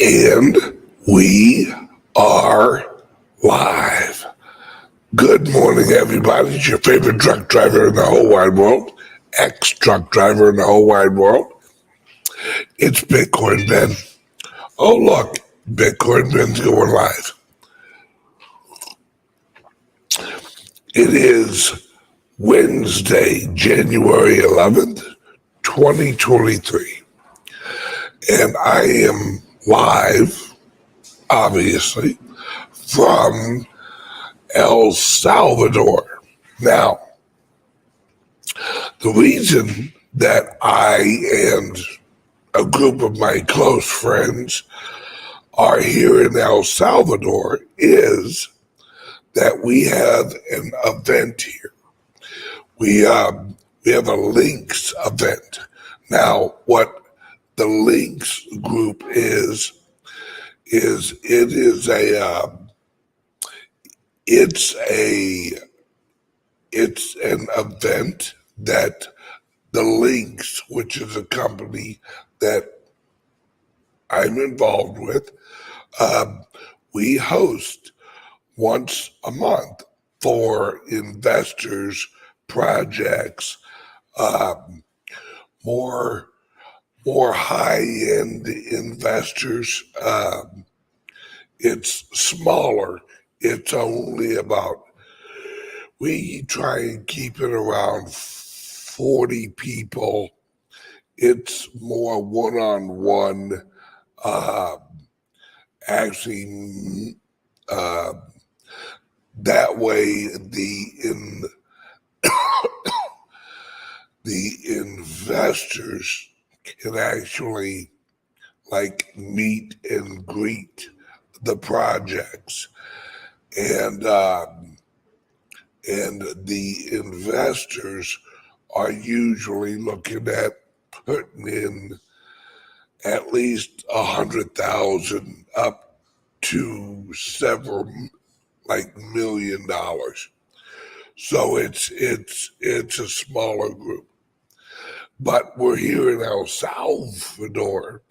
And we are live. Good morning, everybody. It's your favorite truck driver in the whole wide world, ex-truck driver in the whole wide world. It's Bitcoin Ben. Oh, look, Bitcoin Ben's going live. It is Wednesday, January 11th, 2023. And I am live, obviously, from El Salvador. Now, the reason that I and a group of my close friends are here in El Salvador is that we have an event here. We have a Links event. Now, what the Links group is it's an event that the Links, which is a company that I'm involved with, we host once a month for investors, projects, more high-end investors. It's smaller. It's only about, we try and keep it around 40 people. It's more one-on-one. Actually, that way the investors can actually meet and greet the projects, and the investors are usually looking at putting in at least 100,000 up to several $1 million. So it's a smaller group. But we're here in El Salvador,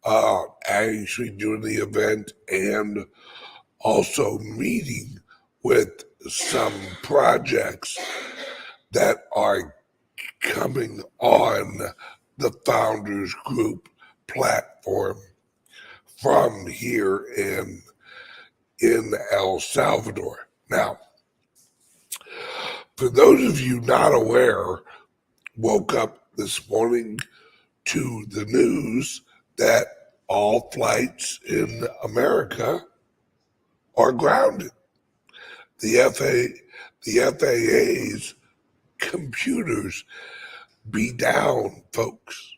actually doing the event and also meeting with some projects that are coming on the Founders Group platform from here in El Salvador. Now, for those of you not aware, woke up this morning to the news that all flights in America are grounded. The FAA's computers be down, folks.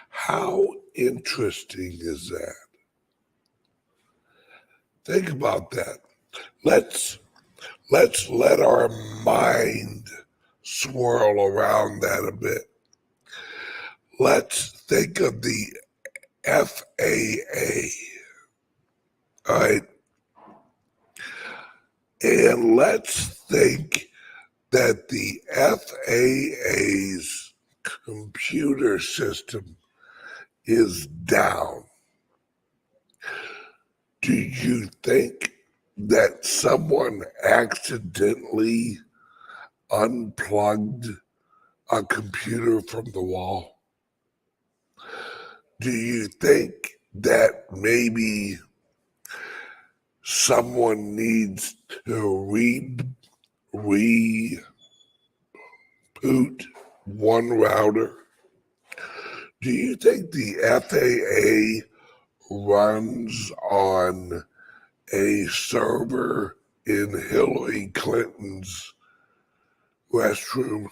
How interesting is that? Think about that. Let's let our mind swirl around that a bit. Let's think of the FAA, all right? And let's think that the FAA's computer system is down. Do you think that someone accidentally unplugged a computer from the wall? Do you think that maybe someone needs to reboot one router? Do you think the FAA runs on a server in Hillary Clinton's restroom?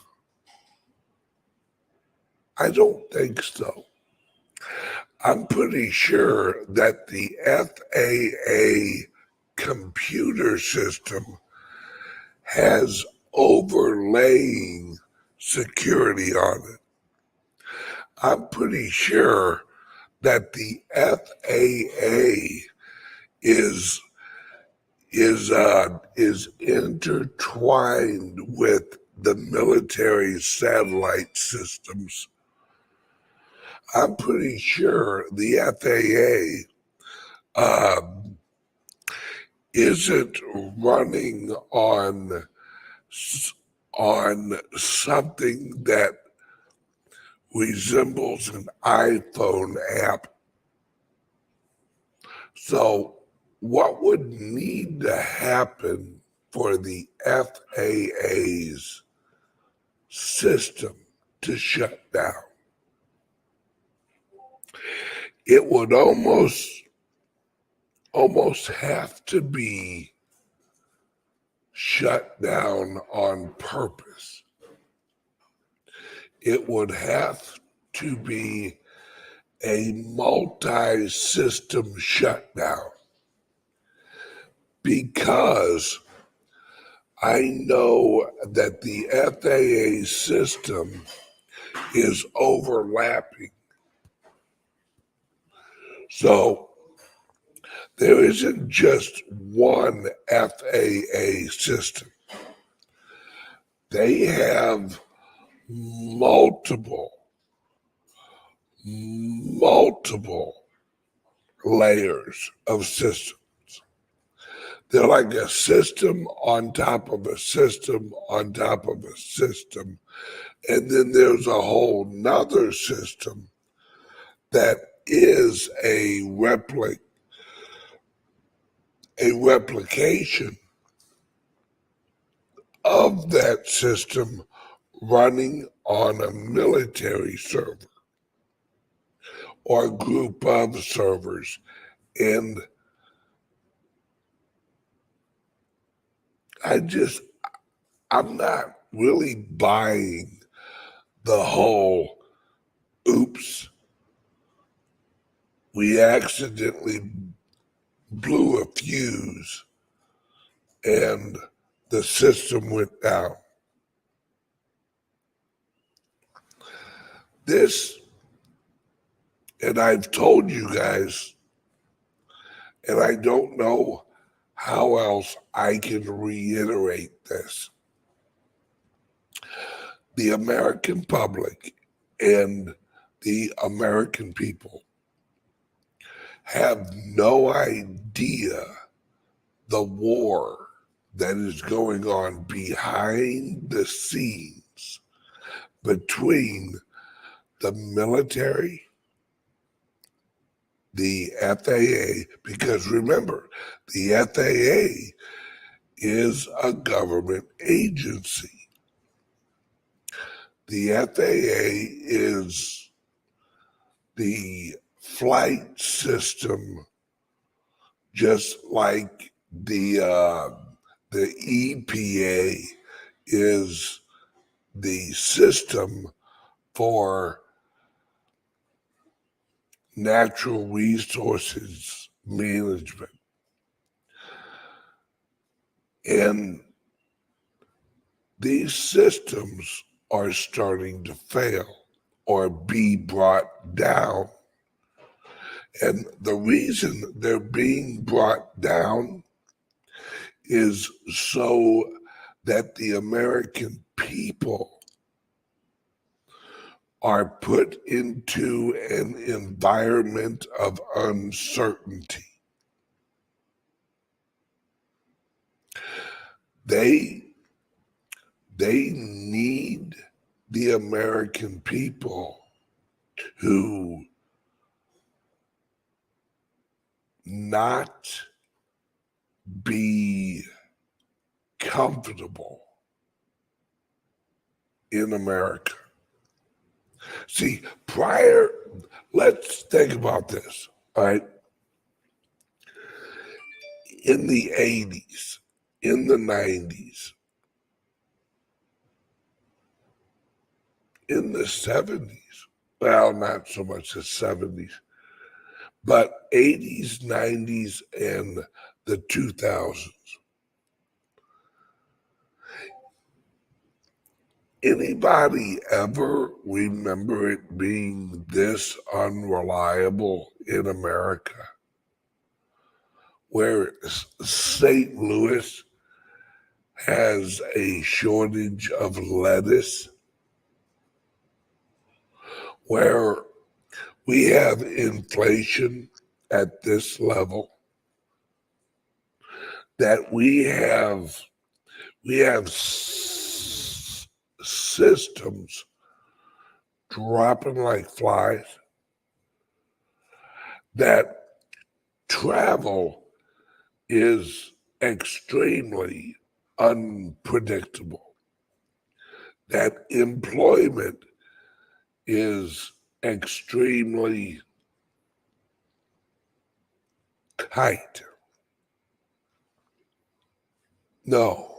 I don't think so. I'm pretty sure that the FAA computer system has overlaying security on it. I'm pretty sure that the FAA is intertwined with the military satellite systems. I'm pretty sure the FAA isn't running on something that resembles an iPhone app. So what would need to happen for the FAA's system to shut down? It would almost have to be shut down on purpose. It would have to be a multi-system shutdown, because I know that the FAA system is overlapping. So there isn't just one FAA system. They have multiple layers of systems. They're like a system on top of a system on top of a system. And then there's a whole nother system that is a replication of that system running on a military server or a group of servers. And I'm not really buying the whole oops, we accidentally blew a fuse and the system went down. This, and I've told you guys, and I don't know how else I can reiterate this. The American public and the American people have no idea the war that is going on behind the scenes between the military, the FAA, because remember, the FAA is a government agency. The FAA is the flight system, just like the EPA is the system for natural resources management. And these systems are starting to fail or be brought down. And the reason they're being brought down is so that the American people are put into an environment of uncertainty. They need the American people to not be comfortable in America. See, let's think about this, all right? In the 80s, in the 90s, in the 70s, well, not so much the 70s, but 80s, 90s, and the 2000s. Anybody ever remember it being this unreliable in America? Where St. Louis has a shortage of lettuce, where we have inflation at this level, that we have systems dropping like flies, that travel is extremely unpredictable, that employment is extremely tight. No.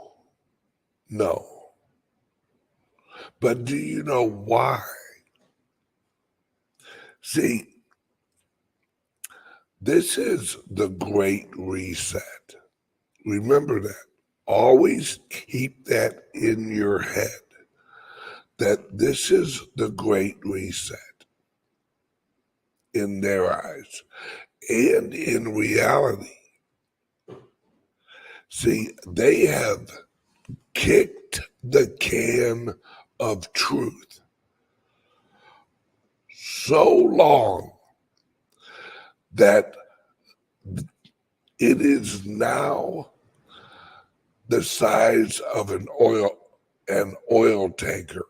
But do you know why? See, this is the Great Reset. Remember that. Always keep that in your head, that this is the Great Reset in their eyes. And in reality, see, they have kicked the can of truth so long that it is now the size of an oil tanker.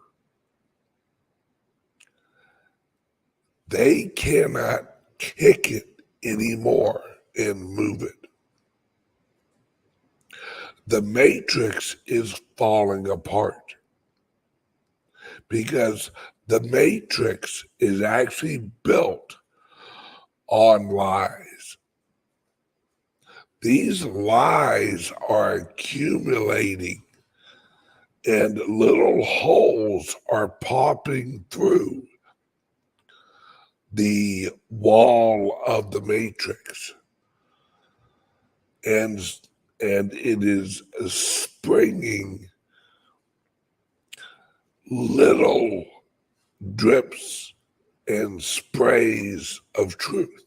They cannot kick it anymore and move it. The matrix is falling apart because the matrix is actually built on lies. These lies are accumulating and little holes are popping through the wall of the matrix. And it is springing little drips and sprays of truth.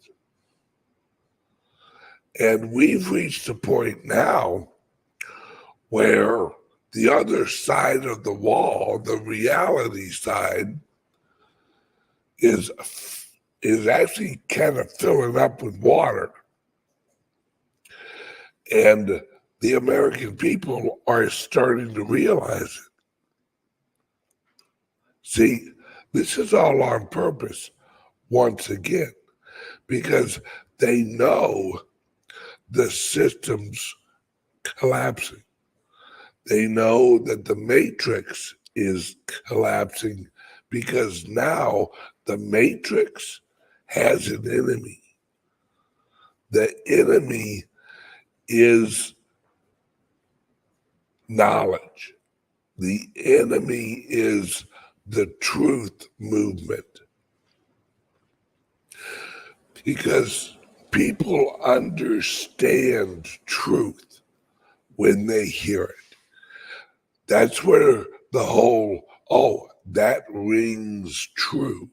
And we've reached a point now where the other side of the wall, the reality side, is actually kind of filling up with water. And the American people are starting to realize it. See, this is all on purpose, once again, because they know the system's collapsing. They know that the matrix is collapsing because now the matrix has an enemy. The enemy is knowledge. The enemy is the truth movement. Because people understand truth when they hear it. That's where the whole, oh, that rings true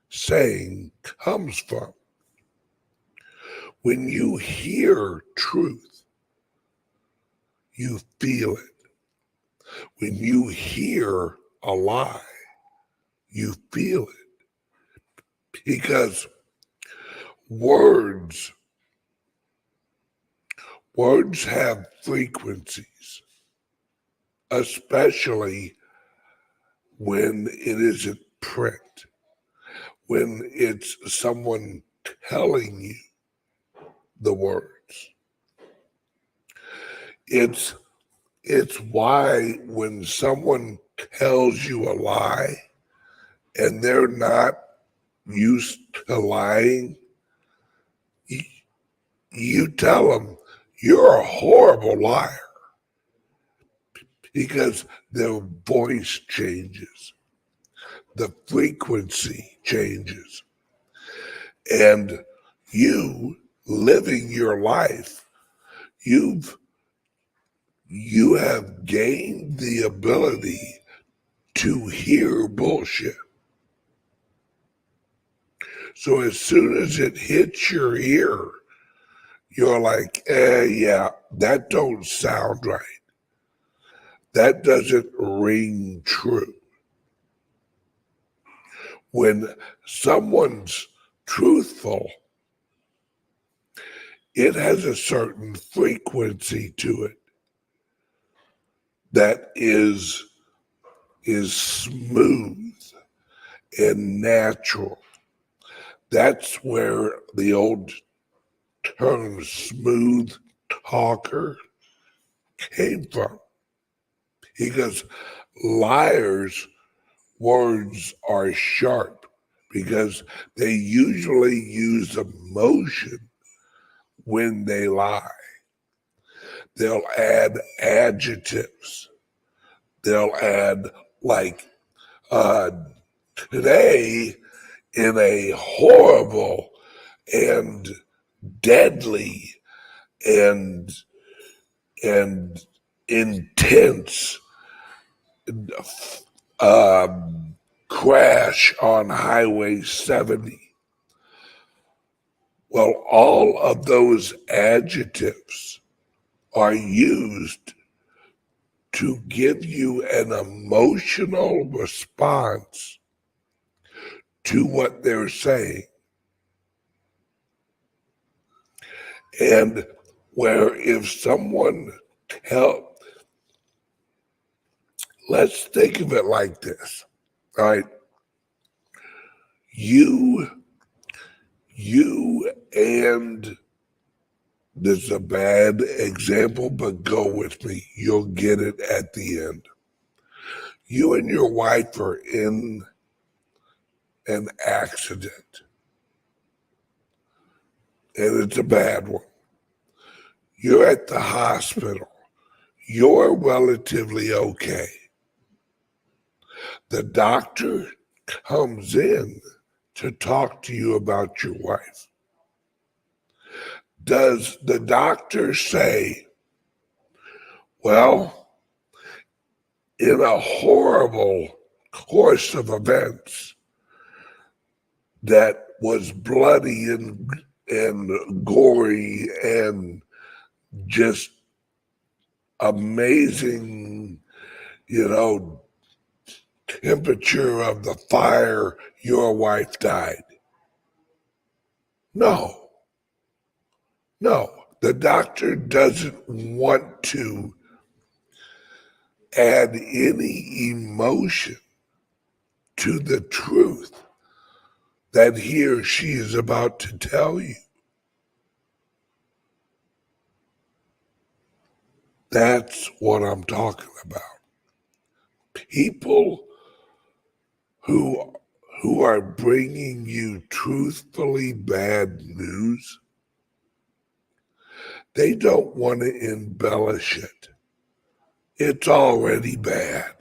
saying comes from. When you hear truth, you feel it. When you hear a lie, you feel it. Because words have frequencies, especially when it isn't print, when it's someone telling you the words. It's why when someone tells you a lie and they're not used to lying, you tell them you're a horrible liar, because their voice changes, the frequency changes, and you living your life, you have gained the ability to hear bullshit. So as soon as it hits your ear, you're like, yeah, that don't sound right. That doesn't ring true. when someone's truthful, it has a certain frequency to it that is smooth and natural. That's where the old term smooth talker came from. Because liars' words are sharp because they usually use emotion when they lie. They'll add adjectives. They'll add, like, today, in a horrible and deadly and intense crash on Highway 70. Well, all of those adjectives are used to give you an emotional response to what they're saying. And where if someone let's think of it like this, all right? You and, this is a bad example, but go with me. You'll get it at the end. You and your wife are in an accident, and it's a bad one. You're at the hospital. You're relatively okay. The doctor comes in to talk to you about your wife. Does the doctor say, well, in a horrible course of events that was bloody and gory and just amazing, temperature of the fire, your wife died? No. The doctor doesn't want to add any emotion to the truth that he or she is about to tell you. That's what I'm talking about. People who are bringing you truthfully bad news, they don't want to embellish it. It's already bad.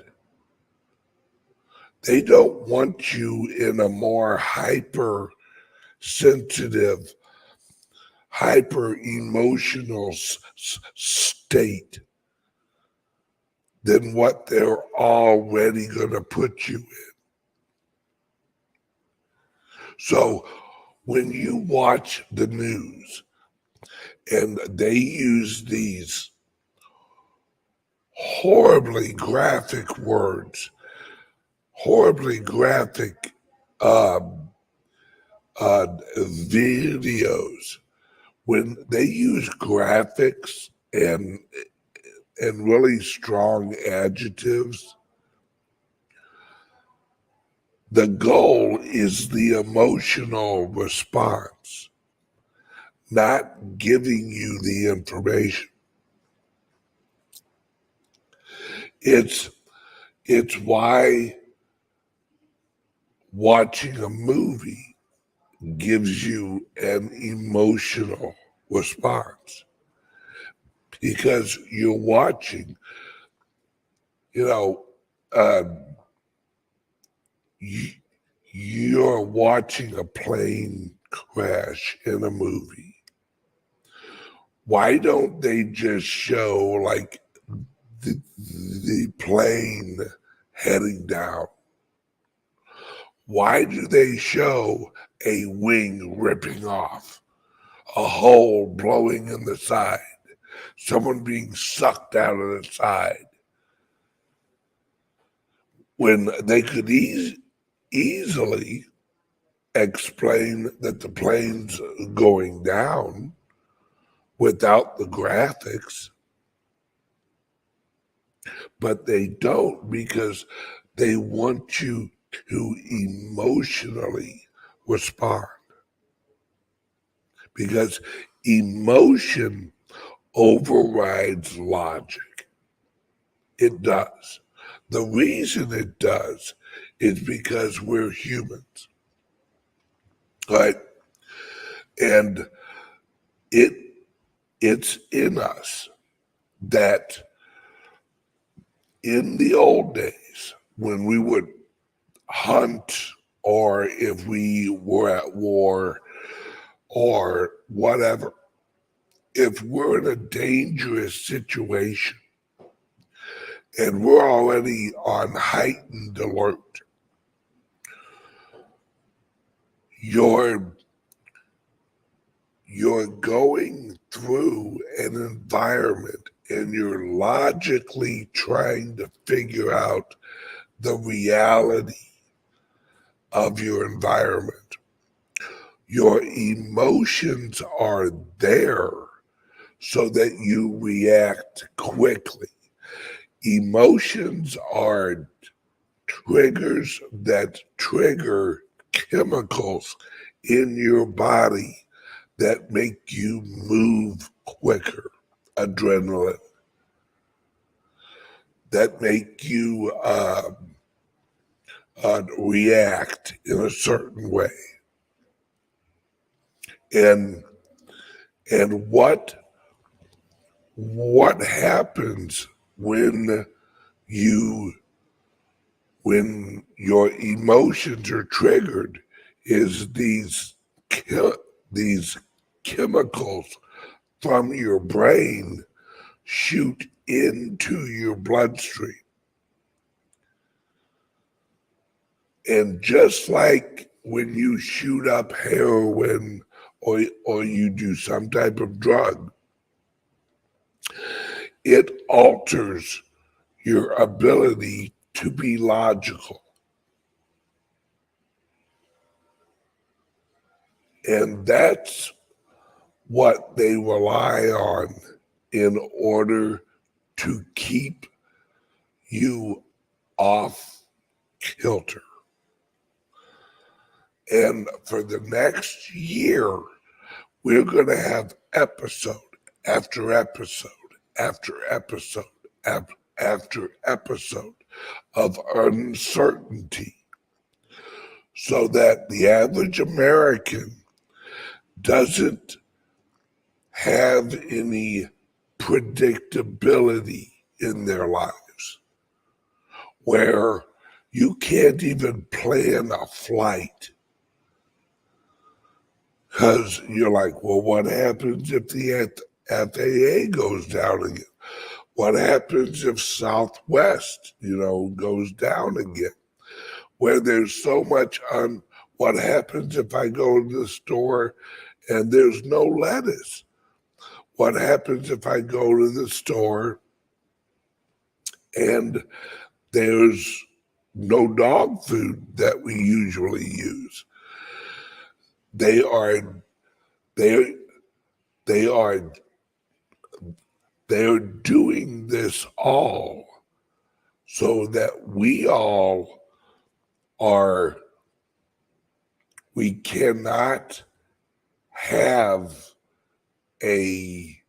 They don't want you in a more hypersensitive, hyper-emotional state than what they're already going to put you in. So when you watch the news and they use these horribly graphic words, horribly graphic videos, when they use graphics and really strong adjectives, the goal is the emotional response, not giving you the information. It's why watching a movie gives you an emotional response, because you're watching, you're watching a plane crash in a movie. Why don't they just show like the plane heading down? Why do they show a wing ripping off, a hole blowing in the side, someone being sucked out of the side, when they could easily explain that the plane's going down without the graphics, but they don't because they want you to emotionally respond. Because emotion overrides logic. It does. The reason it does is because we're humans, right? And it's in us that in the old days when we would hunt, or if we were at war or whatever, if we're in a dangerous situation and we're already on heightened alert, you're going through an environment and you're logically trying to figure out the reality of your environment. Your emotions are there so that you react quickly. Emotions are triggers that trigger chemicals in your body that make you move quicker. Adrenaline, that make you react in a certain way. And what happens when your emotions are triggered is these chemicals from your brain shoot into your bloodstream. And just like when you shoot up heroin or you do some type of drug, it alters your ability to be logical. And that's what they rely on in order to keep you off kilter. And for the next year, we're going to have episode after episode after episode after episode of uncertainty, so that the average American doesn't have any predictability in their lives, where you can't even plan a flight because you're like, well, what happens if the FAA goes down again? What happens if Southwest, goes down again? Where there's so much on what happens if I go to the store and there's no lettuce? What happens if I go to the store and there's no dog food that we usually use? They are doing this all so that we cannot have a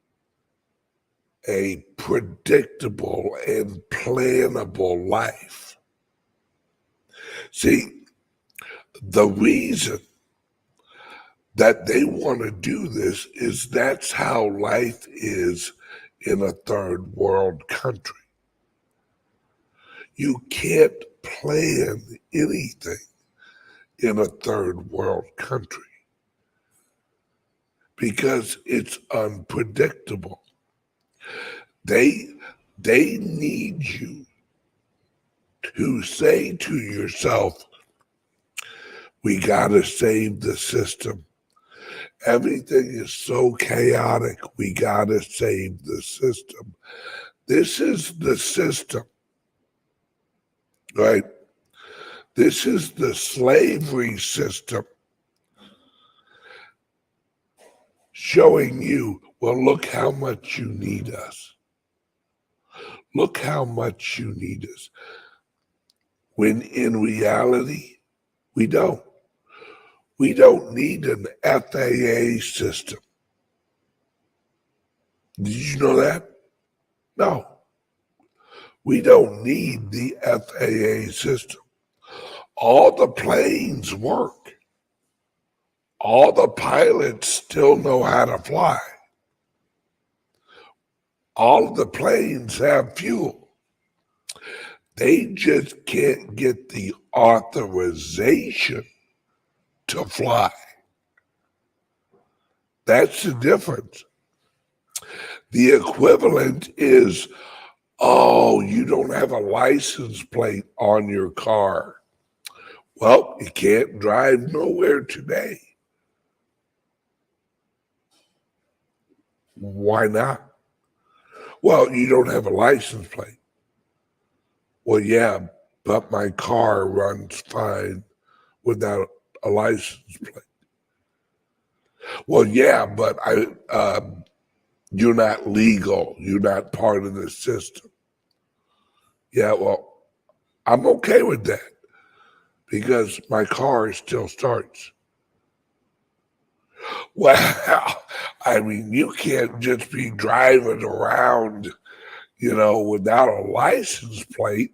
predictable and plannable life. See, the reason that they want to do this is that's how life is in a third world country. You can't plan anything in a third world country because it's unpredictable. They need you to say to yourself, we gotta save the system. Everything is so chaotic. We gotta save the system. This is the system, right? This is the slavery system showing you, well, look how much you need us. Look how much you need us. When in reality, we don't. We don't need an FAA system. Did you know that? No. We don't need the FAA system. All the planes work. All the pilots still know how to fly. All of the planes have fuel. They just can't get the authorization to fly. That's the difference. The equivalent is, oh, you don't have a license plate on your car. Well, you can't drive nowhere today. Why not? Well, you don't have a license plate. Well, yeah, but my car runs fine without a license plate. Well, yeah, but you're not legal. You're not part of the system. Yeah, well, I'm okay with that because my car still starts. Well, I mean, you can't just be driving around, without a license plate.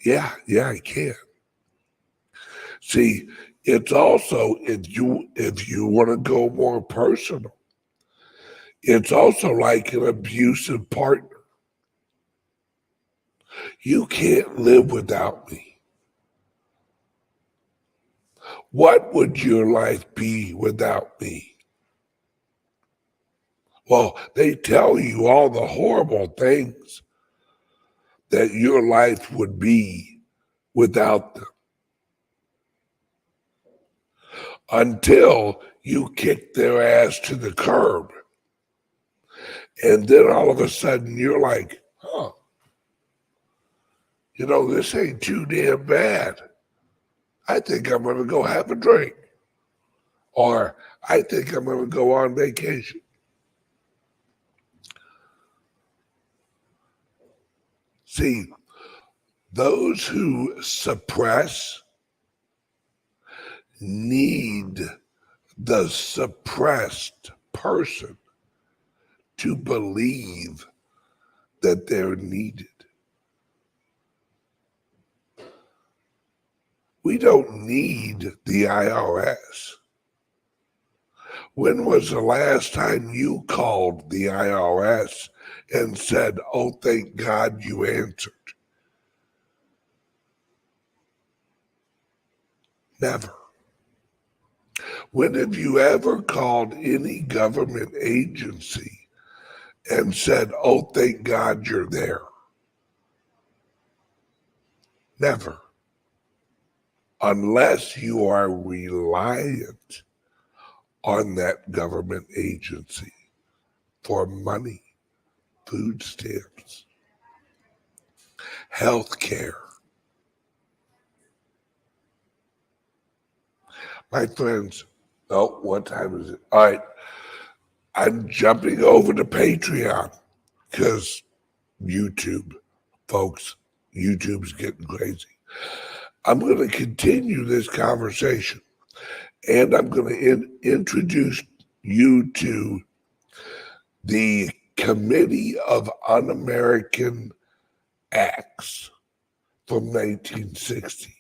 Yeah, I can. See, it's also, if you want to go more personal, it's also like an abusive partner. You can't live without me. What would your life be without me? Well, they tell you all the horrible things that your life would be without them, until you kick their ass to the curb. And then all of a sudden you're like, huh, this ain't too damn bad. I think I'm going to go have a drink. Or I think I'm going to go on vacation. See, those who suppress need the suppressed person to believe that they're needed. We don't need the IRS. When was the last time you called the IRS and said, oh, thank God you answered? Never. When have you ever called any government agency and said, oh, thank God you're there? Never. Unless you are reliant on that government agency for money, food stamps, health care. My friends, oh, what time is it? All right, I'm jumping over to Patreon because YouTube, folks, YouTube's getting crazy. I'm going to continue this conversation, and I'm going to introduce you to the Committee of Un-American Acts from 1960.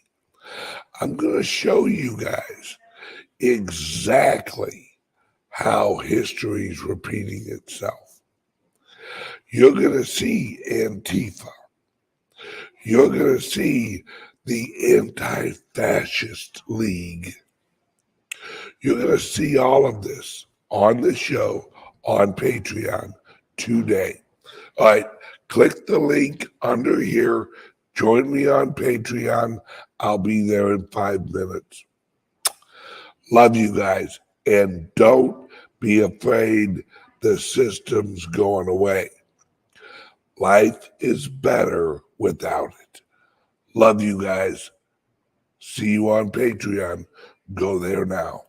I'm going to show you guys exactly how history is repeating itself. You're going to see Antifa. You're going to see the Anti-Fascist League. You're going to see all of this on the show on Patreon today. All right, click the link under here. Join me on Patreon. I'll be there in 5 minutes. Love you guys. And don't be afraid the system's going away. Life is better without it. Love you guys. See you on Patreon. Go there now.